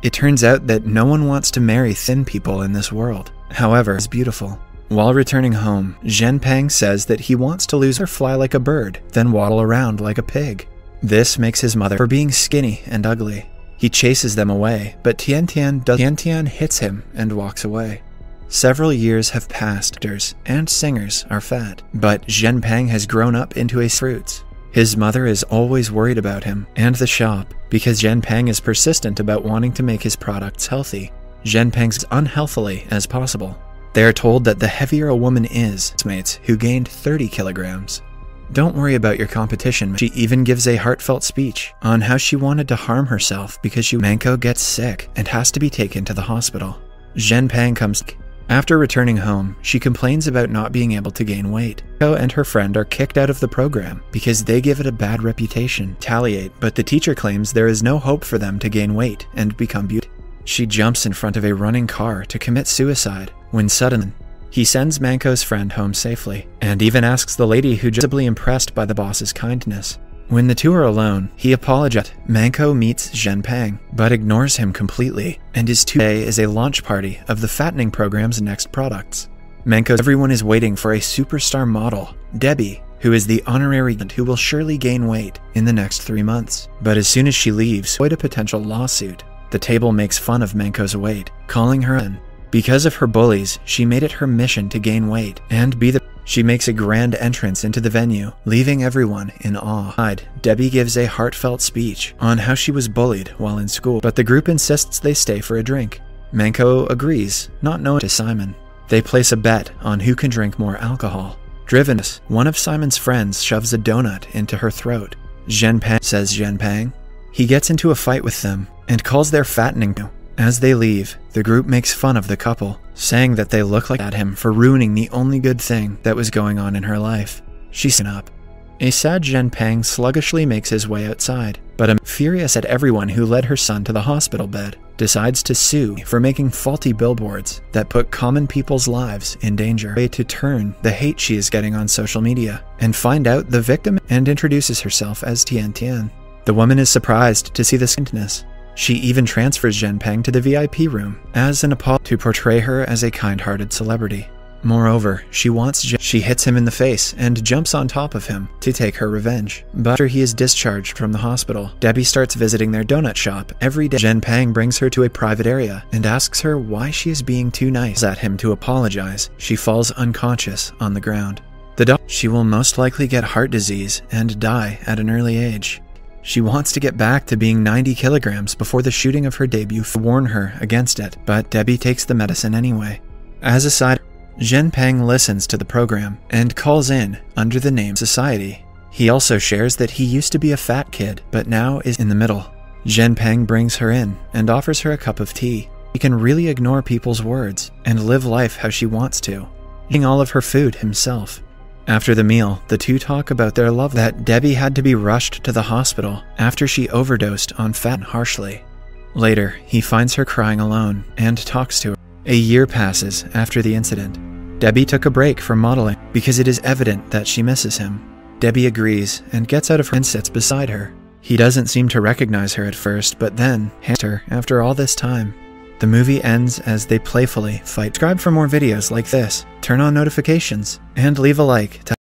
It turns out that no one wants to marry thin people in this world. However, it's beautiful. While returning home, Zhenpeng says that he wants to lose or fly like a bird, then waddle around like a pig. This makes his mother for being skinny and ugly. He chases them away, but Tian hits him and walks away. Several years have passed, actors and singers are fat, but Zhenpeng has grown up into a fruits. His mother is always worried about him and the shop because Zhenpeng is persistent about wanting to make his products healthy. Zhenpeng's as unhealthily as possible. They are told that the heavier a woman is, mates who gained 30 kilograms. Don't worry about your competition. She even gives a heartfelt speech on how she wanted to harm herself because Manko gets sick and has to be taken to the hospital. Zhenpeng comes. After returning home, she complains about not being able to gain weight. Manko and her friend are kicked out of the program because they give it a bad reputation. Retaliate, but the teacher claims there is no hope for them to gain weight and become beautiful. She jumps in front of a running car to commit suicide when suddenly he sends Manko's friend home safely and even asks the lady who is visibly impressed by the boss's kindness. When the two are alone, he apologizes. Manko meets Zhenpeng, but ignores him completely, and his today is a launch party of the fattening program's next products. Everyone is waiting for a superstar model, Debbie, who is the honorary who will surely gain weight in the next 3 months. But as soon as she leaves, avoid a potential lawsuit. The table makes fun of Manko's weight, calling her in. Because of her bullies, she made it her mission to gain weight and be the. She makes a grand entrance into the venue, leaving everyone in awe. Debbie gives a heartfelt speech on how she was bullied while in school, but the group insists they stay for a drink. Manko agrees, not knowing to Simon. They place a bet on who can drink more alcohol. Driven, one of Simon's friends shoves a donut into her throat. Zhenpeng says Zhenpeng. He gets into a fight with them and calls their fattening. As they leave, the group makes fun of the couple, saying that they look like at him for ruining the only good thing that was going on in her life. She's up. A sad Zhenpeng sluggishly makes his way outside, but furious at everyone who led her son to the hospital bed, decides to sue for making faulty billboards that put common people's lives in danger. A way to turn the hate she is getting on social media and find out the victim and introduces herself as Tian. The woman is surprised to see the kindness. She even transfers Zhenpeng to the VIP room as an apology to portray her as a kind-hearted celebrity. Moreover, she hits him in the face and jumps on top of him to take her revenge. But after he is discharged from the hospital, Debbie starts visiting their donut shop every day. Zhenpeng brings her to a private area and asks her why she is being too nice at him to apologize. She falls unconscious on the ground. She will most likely get heart disease and die at an early age. She wants to get back to being 90 kilograms before the shooting of her debut. Warn her against it, but Debbie takes the medicine anyway. As a side, Zhenpeng listens to the program and calls in under the name Society. He also shares that he used to be a fat kid, but now is in the middle. Zhenpeng brings her in and offers her a cup of tea. She can really ignore people's words and live life how she wants to, eating all of her food himself. After the meal, the two talk about their love that Debbie had to be rushed to the hospital after she overdosed on fat harshly. Later, he finds her crying alone and talks to her. A year passes after the incident. Debbie took a break from modeling because it is evident that she misses him. Debbie agrees and gets out of her and sits beside her. He doesn't seem to recognize her at first, but then hands her after all this time. The movie ends as they playfully fight. Subscribe for more videos like this, turn on notifications, and leave a like to